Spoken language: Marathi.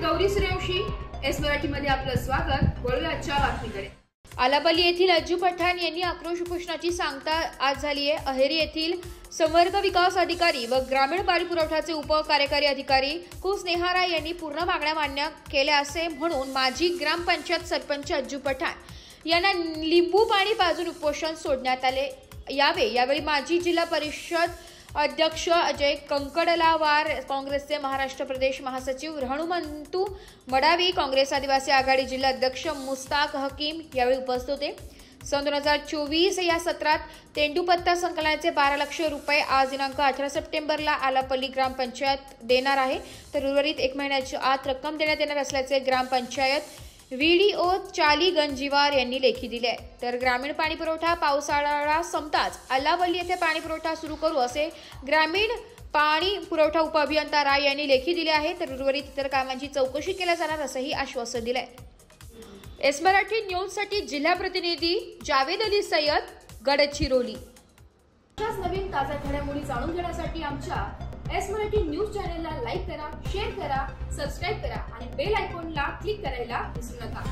गौरी सूर्यवंशी, एस मराठीमध्ये आपलं स्वागत। वळूया आजच्या बातमीकडे। आलापल्ली येथील अज्जू पठाण यांनी आक्रोश उपोषणाची सांगता आज झाली आहे। अहेरी येथील संवर्ग विकास अधिकारी व ग्रामीण पाणी पुरवठ्याचे उप कार्यकारी अधिकारी कु स्नेहा राय यांनी पूर्ण मागण्या मान्य केल्या असे म्हणून माजी ग्रामपंचायत सरपंच अज्जू पठाण यांना लिंबू पाणी पाजून उपोषण सोडण्यात आले। यावेळी माजी जिल्हा परिषद अध्यक्ष अजय कंकडलावार, काँग्रेसचे महाराष्ट्र प्रदेश महासचिव हनुमंतू मडावी, काँग्रेस आदिवासी आघाडी जिल्हा अध्यक्ष मुस्ताक हकीम यावेळी उपस्थित होते। सन 2024 या सत्रात तेंडूपत्ता संकलनाचे 12 लाख रुपये आज दिनांक 18 सप्टेंबरला आलापल्ली ग्रामपंचायत देणार आहे, तर उर्वरित 1 महिन्याच्या आत रक्कम देण्यात येणार असल्याचे ग्रामपंचायत व्हीडीओ चाली गंजीवार यांनी लेखी दिले आहे। तर ग्रामीण पाणी पुरवठा पावसाळा संपताच आलापल्ली येथे पाणी पुरवठा सुरू करू असे ग्रामीण पाणी पुरवठा उपअभियंता राय यांनी लेखी दिले आहे, तर उर्वरित इतर कामांची चौकशी केल्या जाणार असंही आश्वासन दिले आहे। एस मराठी न्यूजसाठी जिल्हा प्रतिनिधी जावेद अली सय्यद, गडचिरोली। अशाच नवीन ताज्या घडामोडी जाणून घेण्यासाठी आमच्या एस मराठी न्यूज चॅनलला लाईक करा, शेअर करा, सबस्क्राइब करा आणि बेल आयकॉनला क्लिक करायला विसरू नका।